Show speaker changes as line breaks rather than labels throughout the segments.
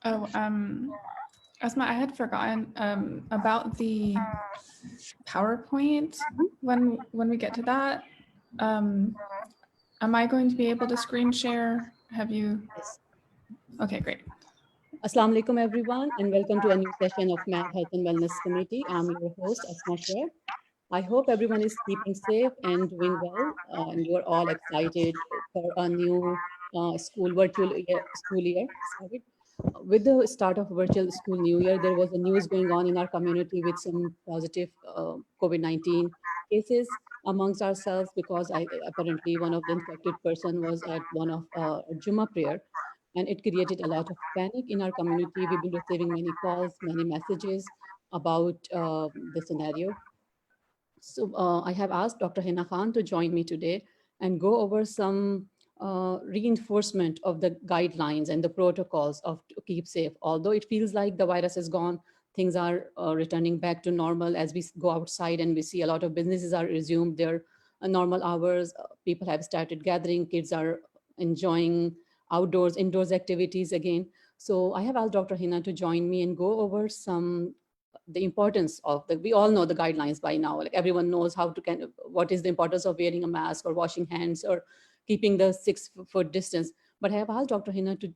Oh, Asma, I had forgotten about the PowerPoint. When we get to that, am I going to be able to screen share? Have you?
Yes.
Okay, great.
Assalamu alaikum everyone, and welcome to a new session of MAV Health and Wellness Committee. I'm your host, Asma Sher. I hope everyone is keeping safe and doing well, and you're all excited for a new school year. Sorry. With the start of virtual school new year, there was a news going on in our community with some positive COVID-19 cases amongst ourselves because apparently one of the infected person was at one of Juma prayer, and it created a lot of panic in our community. We've been receiving many calls, many messages about the scenario. So I have asked Dr. Hina Khan to join me today and go over some reinforcement of the guidelines and the protocols of to keep safe. Although it feels like the virus is gone, things are returning back to normal as we go outside and we see a lot of businesses are resumed their normal hours. People have started gathering, kids are enjoying indoors activities again. So I have asked Dr. Hina to join me and go over some the importance of we all know the guidelines by now, like everyone knows how to what is the importance of wearing a mask or washing hands or keeping the 6 foot distance. But I have asked Dr. Hina to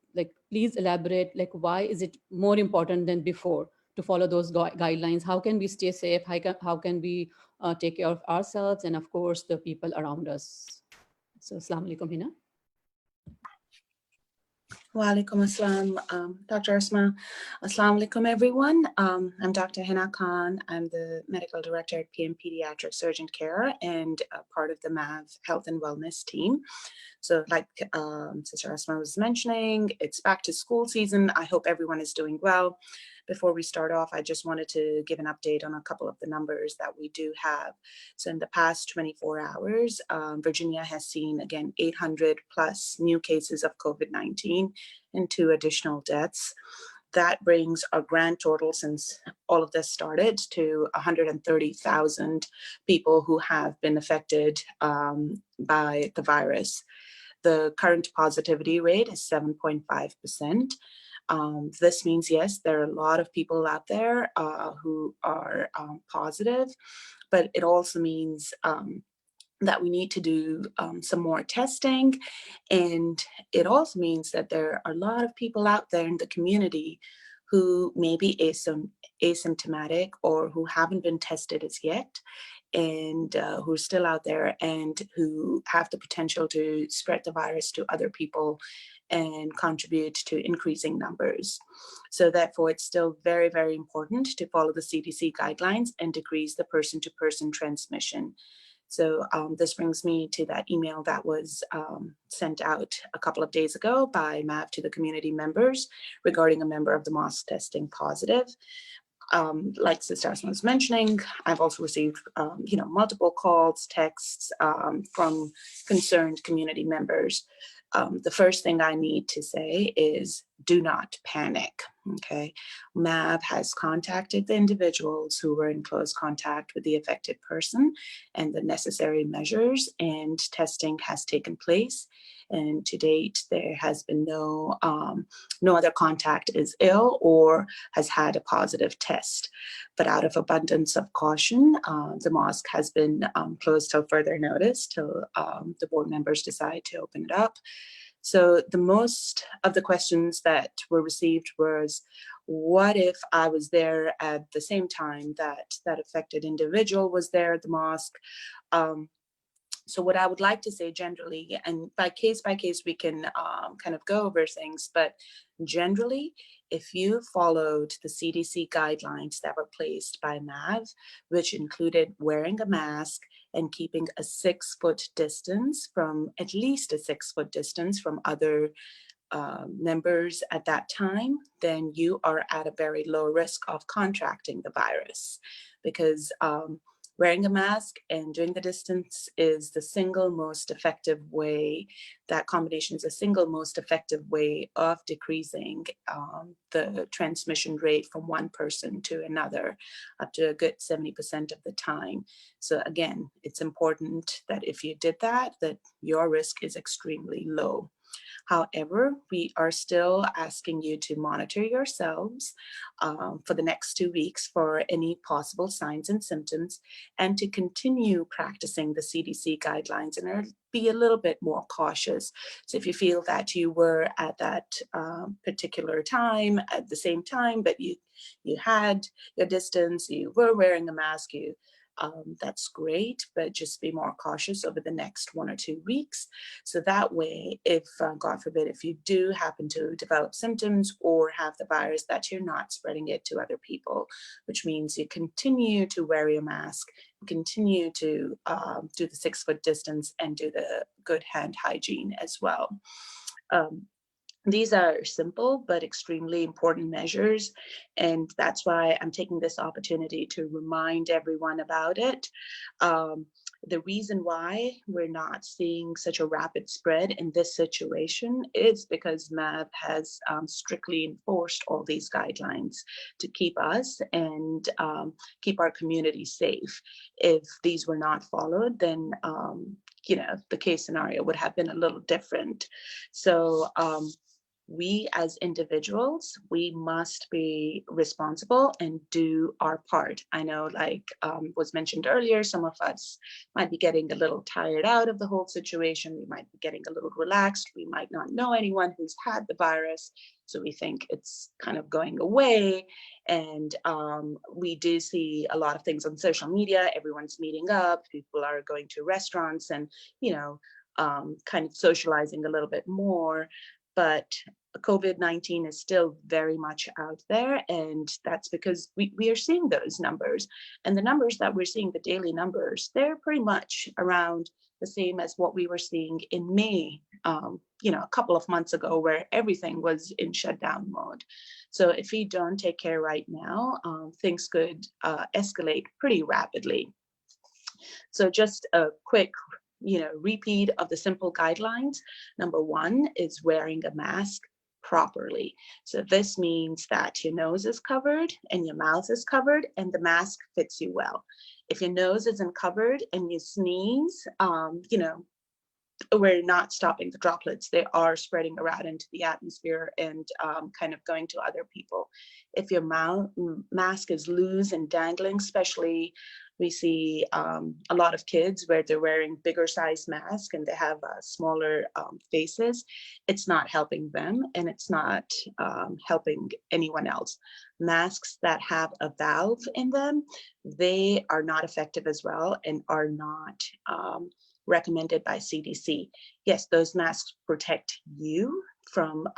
please elaborate, why is it more important than before to follow those guidelines? How can we stay safe? How can we take care of ourselves and of course the people around us? So Assalamu alaikum, Hina.
Wa alaikum assalam, Dr. Asma. Assalamu alaikum, everyone. I'm Dr. Hina Khan. I'm the medical director at PM Pediatric Urgent Care and part of the MAV Health and Wellness team. So like Sister Asma was mentioning, it's back to school season. I hope everyone is doing well. Before we start off, I just wanted to give an update on a couple of the numbers that we do have. So in the past 24 hours, Virginia has seen, again, 800 plus new cases of COVID-19 and 2 additional deaths. That brings our grand total since all of this started to 130,000 people who have been affected by the virus. The current positivity rate is 7.5%. This means, yes, there are a lot of people out there who are positive, but it also means that we need to do some more testing. And it also means that there are a lot of people out there in the community who may be asymptomatic or who haven't been tested as yet, and who are still out there and who have the potential to spread the virus to other people and contribute to increasing numbers. So therefore, it's still very, very important to follow the CDC guidelines and decrease the person-to-person transmission. So this brings me to that email that was sent out a couple of days ago by MAV to the community members regarding a member of the mosque testing positive. Like Sister Asma was mentioning, I've also received, multiple calls, texts from concerned community members. The first thing I need to say is do not panic, okay? MAV has contacted the individuals who were in close contact with the affected person and the necessary measures and testing has taken place. And to date, there has been no other contact is ill or has had a positive test. But out of abundance of caution, the mosque has been closed till further notice, till the board members decide to open it up. So the most of the questions that were received was, what if I was there at the same time that that affected individual was there at the mosque? So what I would like to say generally, and by case we can kind of go over things, but generally, if you followed the CDC guidelines that were placed by MAV, which included wearing a mask and keeping a 6-foot distance from, at least a 6-foot distance from other members at that time, then you are at a very low risk of contracting the virus, because wearing a mask and doing the distance is the single most effective way, that combination is a single most effective way of decreasing the transmission rate from one person to another up to a good 70% of the time. So again, it's important that if you did that, that your risk is extremely low. However, we are still asking you to monitor yourselves for the next 2 weeks for any possible signs and symptoms, and to continue practicing the CDC guidelines and be a little bit more cautious. So if you feel that you were at that particular time, at the same time, but you had your distance, you were wearing a mask, that's great, but just be more cautious over the next 1 or 2 weeks. So that way, if God forbid, if you do happen to develop symptoms or have the virus, that you're not spreading it to other people, which means you continue to wear your mask, continue to do the 6-foot distance, and do the good hand hygiene as well. These are simple but extremely important measures, and that's why I'm taking this opportunity to remind everyone about it. The reason why we're not seeing such a rapid spread in this situation is because MAV has strictly enforced all these guidelines to keep us and keep our community safe. If these were not followed, then the case scenario would have been a little different. So we as individuals, we must be responsible and do our part. I know, like was mentioned earlier, some of us might be getting a little tired out of the whole situation. We might be getting a little relaxed. We might not know anyone who's had the virus, so we think it's kind of going away. And we do see a lot of things on social media. Everyone's meeting up. People are going to restaurants and, kind of socializing a little bit more. But COVID-19 is still very much out there, and that's because we are seeing those numbers. And the numbers that we're seeing, the daily numbers, they're pretty much around the same as what we were seeing in May, a couple of months ago, where everything was in shutdown mode. So if we don't take care right now, things could escalate pretty rapidly. So just a quick repeat of the simple guidelines. Number 1 is wearing a mask properly. So this means that your nose is covered and your mouth is covered and the mask fits you well. If your nose isn't covered and you sneeze, we're not stopping the droplets. They are spreading around into the atmosphere and kind of going to other people. If your mask is loose and dangling, especially we see a lot of kids where they're wearing bigger size masks and they have smaller faces. It's not helping them, and it's not helping anyone else. Masks that have a valve in them, they are not effective as well and are not recommended by CDC. Yes, those masks protect you from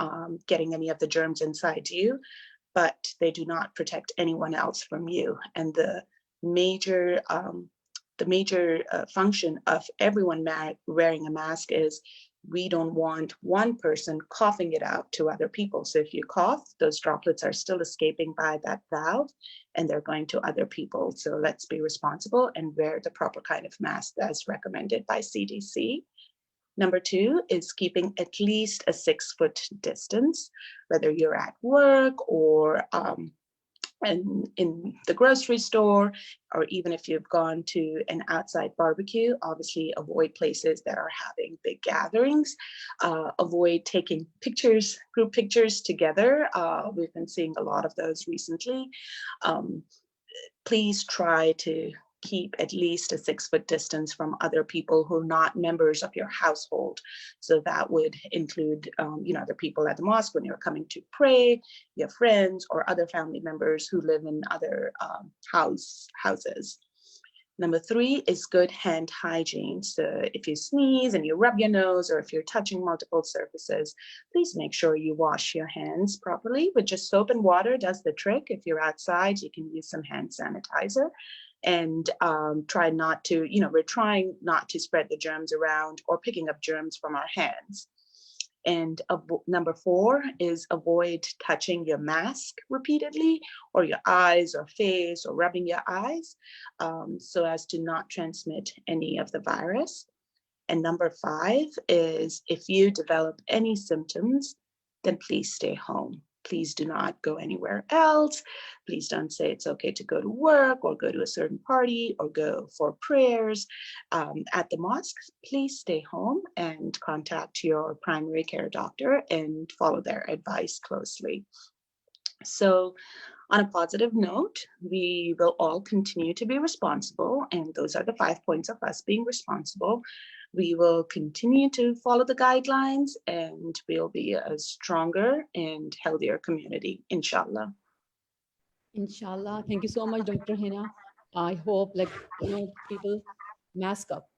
getting any of the germs inside you, but they do not protect anyone else from you. And the major function of everyone wearing a mask is we don't want one person coughing it out to other people. So if you cough, those droplets are still escaping by that valve and they're going to other people. So let's be responsible and wear the proper kind of mask as recommended by CDC. Number 2 is keeping at least a 6-foot distance, whether you're at work or and in the grocery store, or even if you've gone to an outside barbecue. Obviously avoid places that are having big gatherings. Avoid taking pictures, group pictures together. We've been seeing a lot of those recently. Please try to keep at least a 6-foot distance from other people who are not members of your household. So that would include, the people at the mosque when you're coming to pray, your friends or other family members who live in other houses. Number 3 is good hand hygiene. So if you sneeze and you rub your nose, or if you're touching multiple surfaces, please make sure you wash your hands properly. With just soap and water does the trick. If you're outside, you can use some hand sanitizer. And try not to, we're trying not to spread the germs around or picking up germs from our hands. And number 4 is avoid touching your mask repeatedly, or your eyes or face, or rubbing your eyes, so as to not transmit any of the virus. And number 5 is if you develop any symptoms, then please stay home. Please do not go anywhere else. Please don't say it's okay to go to work or go to a certain party or go for prayers at the mosque. Please stay home and contact your primary care doctor and follow their advice closely. So on a positive note, we will all continue to be responsible, and those are the 5 points of us being responsible. We will continue to follow the guidelines, and we'll be a stronger and healthier community, inshallah.
Inshallah. Thank you so much, Dr. Hina. I hope, people mask up.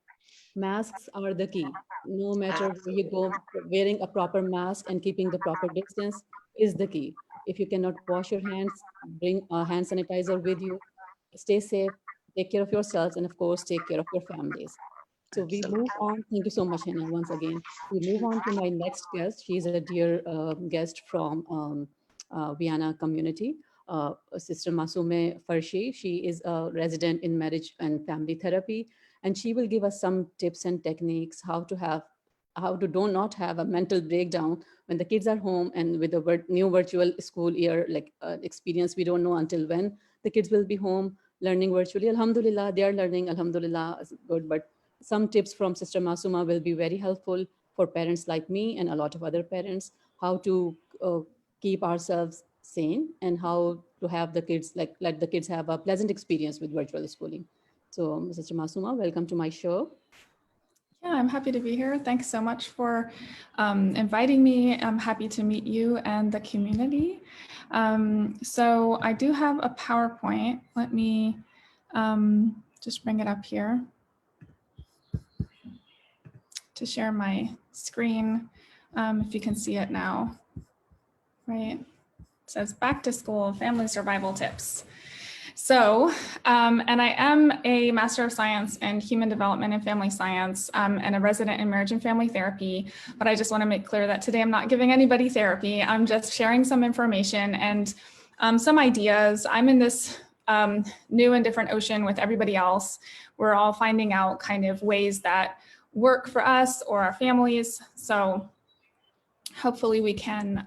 Masks are the key. No matter where you go, wearing a proper mask and keeping the proper distance is the key. If you cannot wash your hands, bring a hand sanitizer with you. Stay safe, take care of yourselves, and of course, take care of your families. So we move
Absolutely.
on. Thank you so much, Hina, once again. We move on to my next guest. She's a dear guest from Vienna community, Sister Masumeh Farchtchi. She is a resident in marriage and family therapy, and she will give us some tips and techniques how to do not have a mental breakdown when the kids are home and with the new virtual school year experience. We don't know until when the kids will be home learning virtually. Alhamdulillah, they are learning. Alhamdulillah, is good, but some tips from Sister Masuma will be very helpful for parents like me and a lot of other parents, how to keep ourselves sane and how to have the kids, let the kids have a pleasant experience with virtual schooling. So, Sister Masuma, welcome to my show.
Yeah, I'm happy to be here. Thanks so much for inviting me. I'm happy to meet you and the community. So I do have a PowerPoint. Let me just bring it up here to share my screen, if you can see it now, right? It says back to school, family survival tips. So, and I am a Master of Science in Human Development and Family Science and a resident in Marriage and Family Therapy. But I just want to make clear that today I'm not giving anybody therapy. I'm just sharing some information and some ideas. I'm in this new and different ocean with everybody else. We're all finding out kind of ways that work for us or our families. So hopefully we can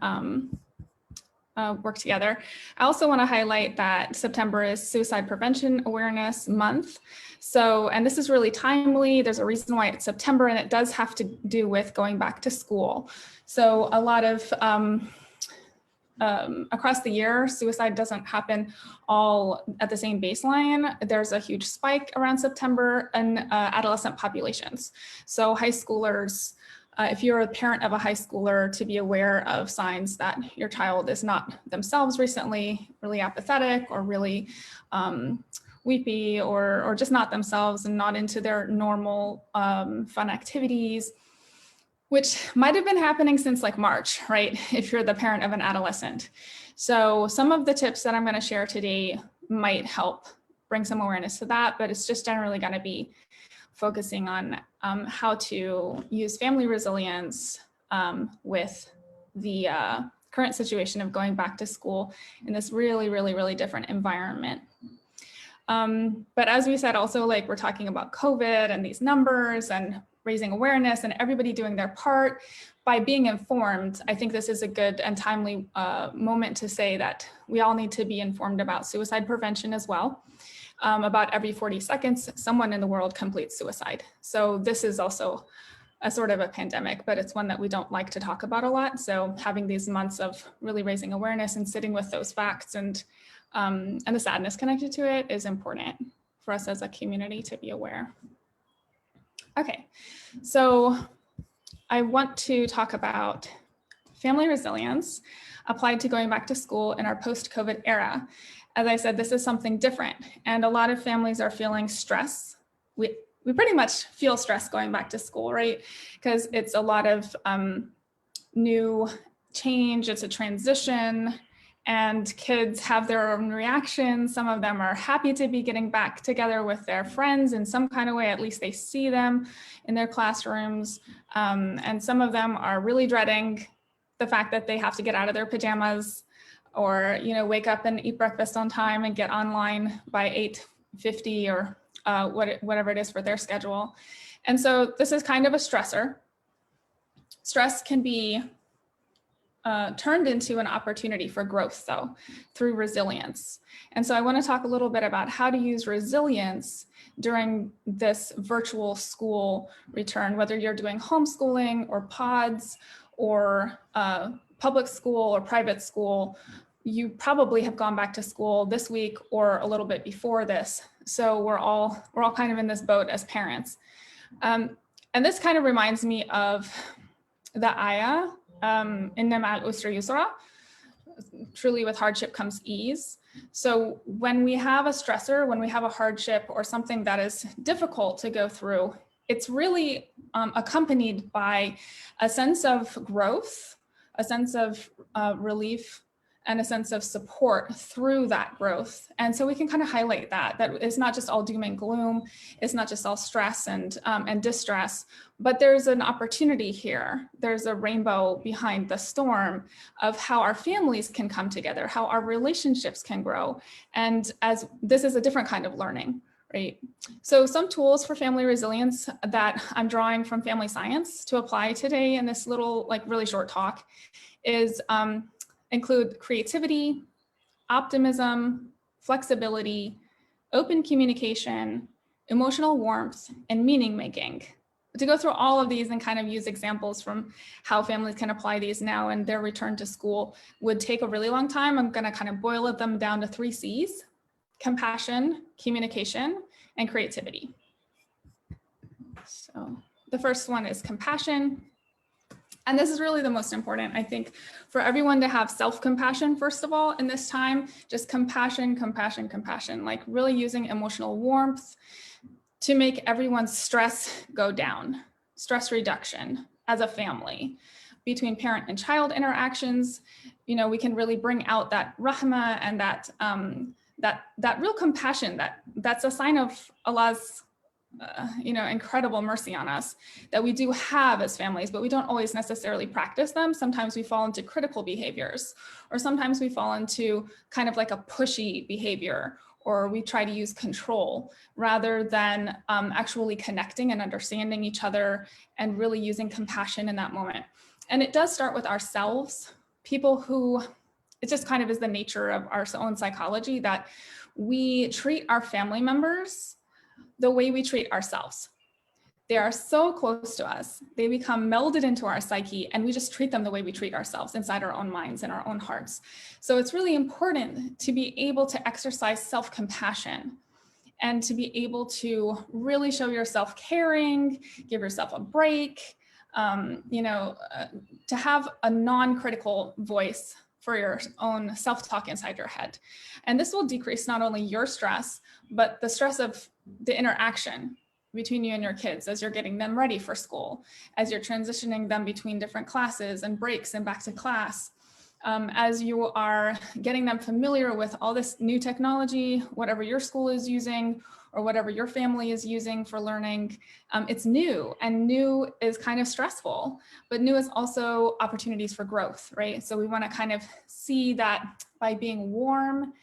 work together. I also want to highlight that September is Suicide Prevention Awareness Month. So, and this is really timely. There's a reason why it's September, and it does have to do with going back to school. So a lot of, across the year, suicide doesn't happen all at the same baseline. There's a huge spike around September in adolescent populations. So high schoolers, if you're a parent of a high schooler, to be aware of signs that your child is not themselves recently, really apathetic or really weepy or just not themselves and not into their normal fun activities, which might have been happening since like March, right? If you're the parent of an adolescent. So some of the tips that I'm going to share today might help bring some awareness to that, but it's just generally going to be focusing on how to use family resilience with the current situation of going back to school in this really, really, really different environment. But as we said, also, like, we're talking about COVID and these numbers and raising awareness and everybody doing their part. By being informed, I think this is a good and timely moment to say that we all need to be informed about suicide prevention as well. About every 40 seconds, someone in the world completes suicide. So this is also a sort of a pandemic, but it's one that we don't like to talk about a lot. So having these months of really raising awareness and sitting with those facts and the sadness connected to it is important for us as a community to be aware. Okay, so I want to talk about family resilience applied to going back to school in our post-COVID era. As I said, this is something different, and a lot of families are feeling stress. We pretty much feel stress going back to school, right? Because it's a lot of new change, it's a transition, and kids have their own reactions. Some of them are happy to be getting back together with their friends in some kind of way, at least they see them in their classrooms. And some of them are really dreading the fact that they have to get out of their pajamas or, you know, wake up and eat breakfast on time and get online by 8:50 or whatever it is for their schedule. And so this is kind of a stressor. Stress can be turned into an opportunity for growth, though, through resilience. And so I want to talk a little bit about how to use resilience during this virtual school return, whether you're doing homeschooling or pods or public school or private school. You probably have gone back to school this week or a little bit before this. So we're all kind of in this boat as parents. And this kind of reminds me of the ayah, Inna ma'al usri yusra, truly with hardship comes ease. So when we have a stressor, when we have a hardship or something that is difficult to go through, it's really accompanied by a sense of growth, a sense of relief, and a sense of support through that growth. And so we can kind of highlight that it's not just all doom and gloom, it's not just all stress and distress, but there's an opportunity here. There's a rainbow behind the storm of how our families can come together, how our relationships can grow. And as this is a different kind of learning, right? So some tools for family resilience that I'm drawing from family science to apply today in this little, like really short talk is include creativity, optimism, flexibility, open communication, emotional warmth, and meaning making. To go through all of these and kind of use examples from how families can apply these now and their return to school would take a really long time. I'm going to kind of boil them down to 3 C's: compassion, communication, and creativity. So the first one is compassion. And this is really the most important, I think, for everyone to have self-compassion, first of all, in this time, just compassion, compassion, compassion, like really using emotional warmth to make everyone's stress go down, stress reduction as a family. Between parent and child interactions, you know, we can really bring out that rahma and that real compassion that's a sign of Allah's incredible mercy on us that we do have as families, but we don't always necessarily practice them. Sometimes we fall into critical behaviors, or sometimes we fall into kind of like a pushy behavior, or we try to use control rather than actually connecting and understanding each other and really using compassion in that moment. And it does start with ourselves, people who, it just kind of is the nature of our own psychology that we treat our family members the way we treat ourselves. They are so close to us. They become melded into our psyche, and we just treat them the way we treat ourselves inside our own minds and our own hearts. So it's really important to be able to exercise self-compassion and to be able to really show yourself caring, give yourself a break, to have a non-critical voice for your own self-talk inside your head. And this will decrease not only your stress, but the stress of the interaction between you and your kids as you're getting them ready for school, as you're transitioning them between different classes and breaks and back to class, as you are getting them familiar with all this new technology, whatever your school is using or whatever your family is using for learning. It's new, and new is kind of stressful, but new is also opportunities for growth, right? So we want to kind of see that by being warm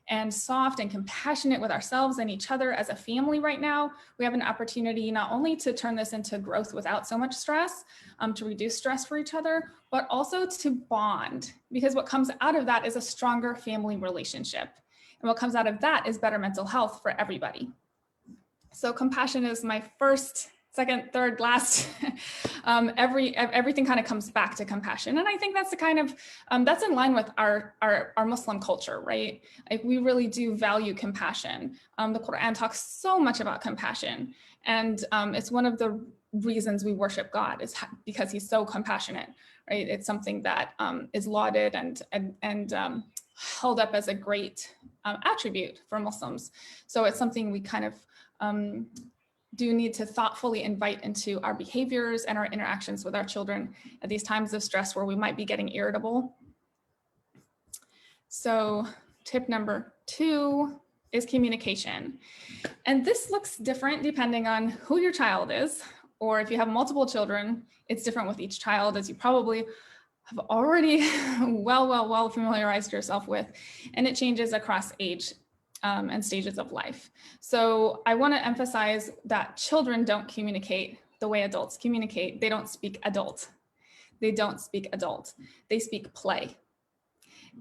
and soft and compassionate with ourselves and each other as a family right now, we have an opportunity not only to turn this into growth without so much stress, to reduce stress for each other, but also to bond, because what comes out of that is a stronger family relationship. And what comes out of that is better mental health for everybody. So compassion is my first, second, third, last. Everything kind of comes back to compassion. And I think that's the kind of, that's in line with our Muslim culture, right? Like we really do value compassion. The Quran talks so much about compassion. And it's one of the reasons we worship God is because he's so compassionate, right? It's something that is lauded and held up as a great attribute for Muslims. So it's something we kind of do need to thoughtfully invite into our behaviors and our interactions with our children at these times of stress where we might be getting irritable. So tip number 2 is communication. And this looks different depending on who your child is, or if you have multiple children, it's different with each child, as you probably have already well familiarized yourself with, and it changes across age and stages of life. So I want to emphasize that children don't communicate the way adults communicate. They don't speak adult. they don't speak adult, they speak play.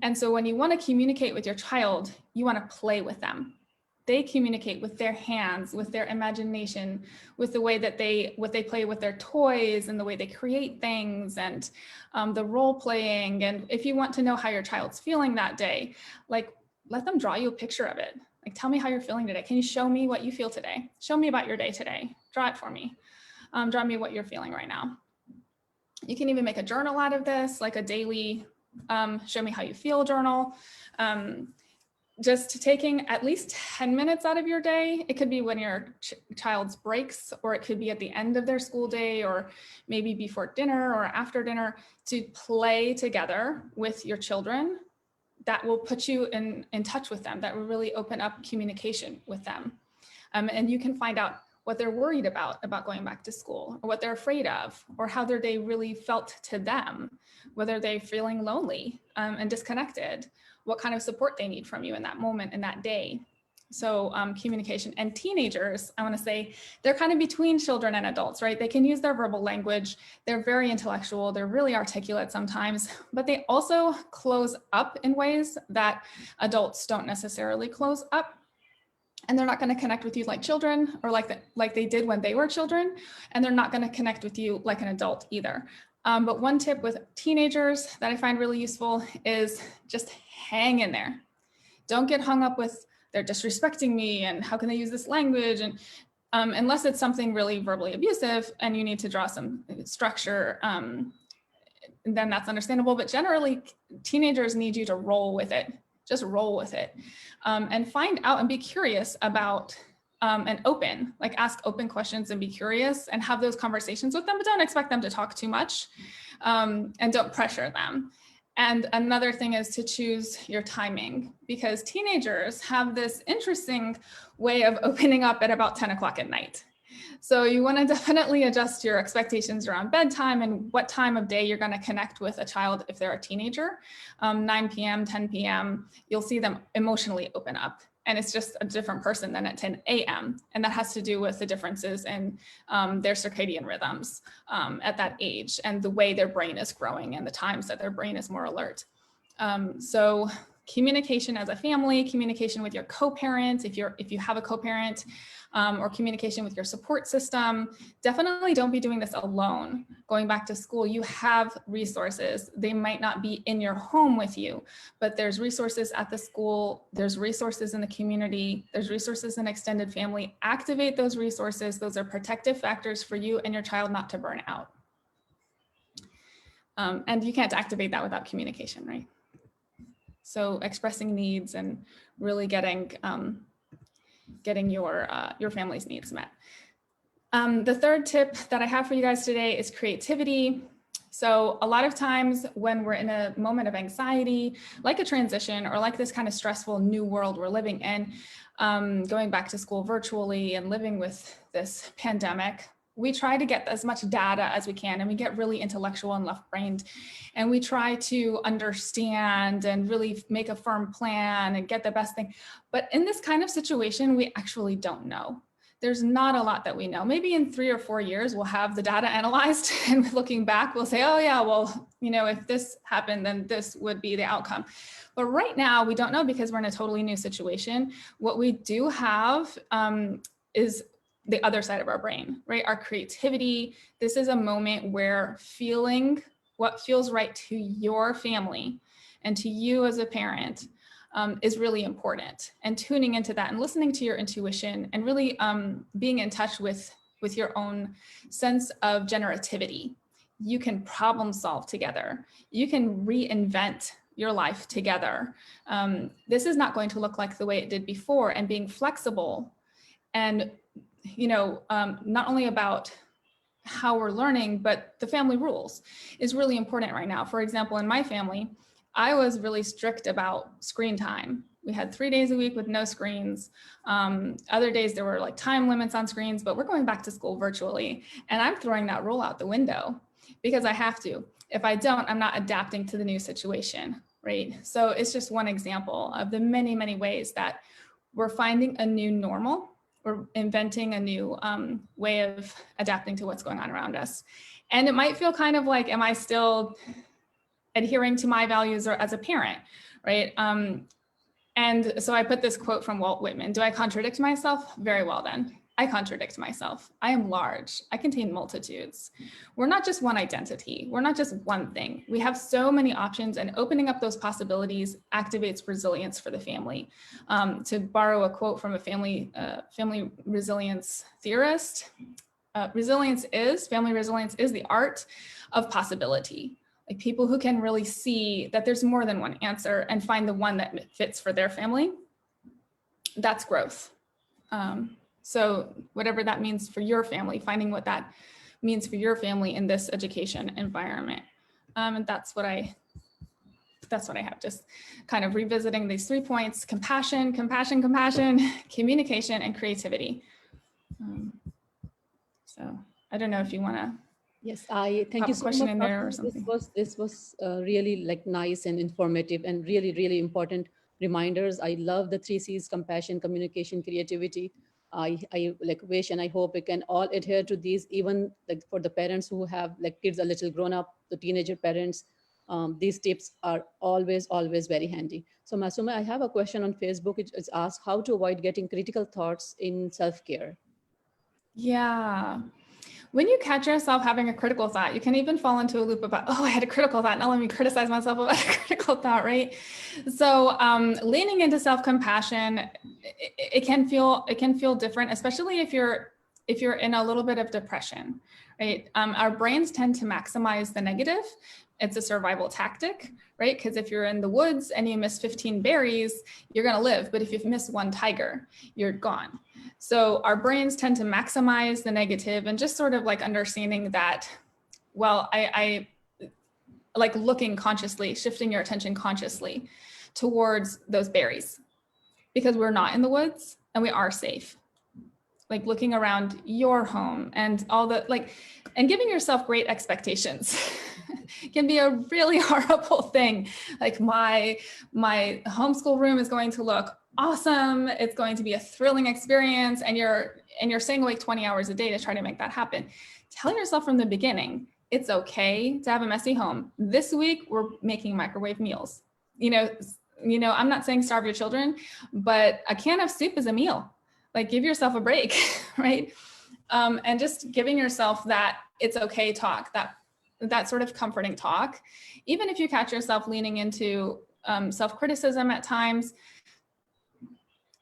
And so when you want to communicate with your child, you want to play with them. They communicate with their hands, with their imagination, with the way that they play with their toys and the way they create things, and the role playing. And if you want to know how your child's feeling that day, like let them draw you a picture of it. Like, tell me how you're feeling today. Can you show me what you feel today? Show me about your day today. Draw it for me. Draw me what you're feeling right now. You can even make a journal out of this, like a daily show me how you feel journal. Just taking at least 10 minutes out of your day. It could be when your child's breaks, or it could be at the end of their school day, or maybe before dinner or after dinner, to play together with your children. That will put you in touch with them. That will really open up communication with them. And you can find out what they're worried about going back to school, or what they're afraid of, or how their day really felt to them, whether they're feeling lonely and disconnected, what kind of support they need from you in that moment, in that day. So communication. And teenagers, I want to say, they're kind of between children and adults, right? They can use their verbal language. They're very intellectual. They're really articulate sometimes, but they also close up in ways that adults don't necessarily close up. And they're not going to connect with you like children, or like they did when they were children. And they're not going to connect with you like an adult either. But one tip with teenagers that I find really useful is just hang in there. Don't get hung up with they're disrespecting me and how can they use this language, and unless it's something really verbally abusive and you need to draw some structure, then that's understandable. But generally, teenagers need you to roll with it. Just roll with it, and find out and be curious about and open, like ask open questions and be curious and have those conversations with them, but don't expect them to talk too much, and don't pressure them. And another thing is to choose your timing, because teenagers have this interesting way of opening up at about 10 o'clock at night. So you want to definitely adjust your expectations around bedtime and what time of day you're going to connect with a child if they're a teenager. 9 p.m., 10 p.m., you'll see them emotionally open up. And it's just a different person than at 10 a.m. And that has to do with the differences in their circadian rhythms at that age, and the way their brain is growing and the times that their brain is more alert. So communication as a family, communication with your co-parent, if you have a co-parent, or communication with your support system. Definitely don't be doing this alone. Going back to school, you have resources. They might not be in your home with you, but there's resources at the school, there's resources in the community, there's resources in extended family. Activate those resources. Those are protective factors for you and your child not to burn out. And you can't activate that without communication, right? So expressing needs and really getting your family's needs met. The third tip that I have for you guys today is creativity. So a lot of times when we're in a moment of anxiety, like a transition or like this kind of stressful new world we're living in, going back to school virtually and living with this pandemic, we try to get as much data as we can, and we get really intellectual and left-brained, and we try to understand and really make a firm plan and get the best thing. But in this kind of situation, we actually don't know. There's not a lot that we know. Maybe in 3 or 4 years, we'll have the data analyzed, and looking back, we'll say, oh yeah, well, if this happened, then this would be the outcome. But right now, we don't know, because we're in a totally new situation. What we do have is the other side of our brain, right? Our creativity. This is a moment where feeling what feels right to your family and to you as a parent is really important, and tuning into that and listening to your intuition, and really being in touch with your own sense of generativity. You can problem solve together. You can reinvent your life together. This is not going to look like the way it did before, and being flexible and not only about how we're learning, but the family rules is really important right now. For example, in my family, I was really strict about screen time. We had 3 days a week with no screens. Other days there were like time limits on screens, but we're going back to school virtually. And I'm throwing that rule out the window because I have to. If I don't, I'm not adapting to the new situation, right? So it's just one example of the many, many ways that we're finding a new normal. we're inventing a new way of adapting to what's going on around us. And it might feel kind of like, am I still adhering to my values or as a parent, right? And so I put this quote from Walt Whitman: do I contradict myself? Very well then. I contradict myself. I am large. I contain multitudes. We're not just one identity. We're not just one thing. We have so many options, and opening up those possibilities activates resilience for the family. To borrow a quote from a family resilience theorist, family resilience is the art of possibility. Like people who can really see that there's more than one answer and find the one that fits for their family. That's growth. So whatever that means for your family, finding what that means for your family in this education environment. And that's what I have, just kind of revisiting these 3 points: compassion, communication, and creativity. So I don't know if you want to.
Yes, I thank you so much.
In there or something.
This was really like nice and informative and really, really important reminders. I love the 3 C's: compassion, communication, creativity. I like wish and I hope we can all adhere to these, even like for the parents who have like kids a little grown up, the teenager parents. These tips are always very handy. So Masumeh, I have a question on Facebook. It's asked how to avoid getting critical thoughts in self-care.
Yeah. When you catch yourself having a critical thought, you can even fall into a loop about, oh, I had a critical thought. Now let me criticize myself about a critical thought, right? So leaning into self-compassion, it can feel different, especially if you're in a little bit of depression, right? Our brains tend to maximize the negative. It's a survival tactic, right? Because if you're in the woods and you miss 15 berries, you're going to live. But if you miss one tiger, you're gone. So our brains tend to maximize the negative, and just sort of like understanding that, well, I like looking consciously, shifting your attention consciously towards those berries, because we're not in the woods and we are safe. Like looking around your home and all the and giving yourself great expectations can be a really horrible thing. Like my homeschool room is going to look awesome. It's going to be a thrilling experience. And you're staying awake 20 hours a day to try to make that happen. Telling yourself from the beginning, it's okay to have a messy home. This week, we're making microwave meals. You know, I'm not saying starve your children, but a can of soup is a meal. Like give yourself a break, right? And just giving yourself that it's okay talk, that sort of comforting talk. Even if you catch yourself leaning into self-criticism at times,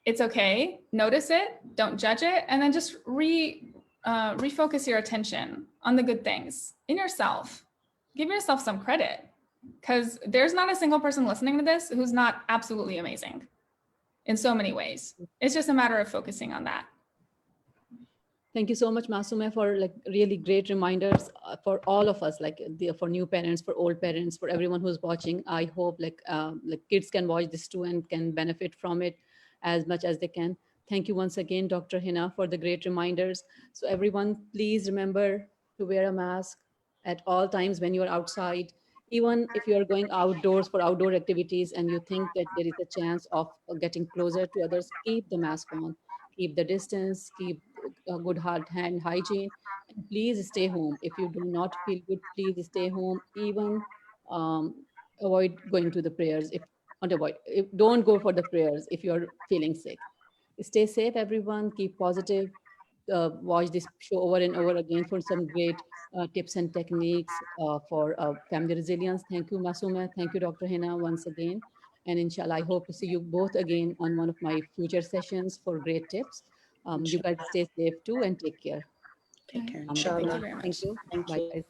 it's okay. Notice it, don't judge it, and then just refocus your attention on the good things in yourself. Give yourself some credit, because there's not a single person listening to this who's not absolutely amazing in so many ways. It's just a matter of focusing on that.
Thank you so much, Masumeh, for like really great reminders for all of us, like for new parents, for old parents, for everyone who's watching. I hope like kids can watch this too and can benefit from it as much as they can. Thank you once again, Dr. Hina, for the great reminders. So everyone, please remember to wear a mask at all times when you're outside. Even if you're going outdoors for outdoor activities and you think that there is a chance of getting closer to others, keep the mask on, keep the distance, keep a good hand hygiene, and please stay home. If you do not feel good, please stay home. Even avoid going to the prayers. Don't go for the prayers if you're feeling sick. Stay safe, everyone. Keep positive. Watch this show over and over again for some great tips and techniques for family resilience. Thank you, Masumeh. Thank you, Dr. Hina, once again. And inshallah, I hope to see you both again on one of my future sessions for great tips. You guys stay safe too and take care.
Take care.
Thank you very much.
Thank you.
Thank
Bye,
you.
guys.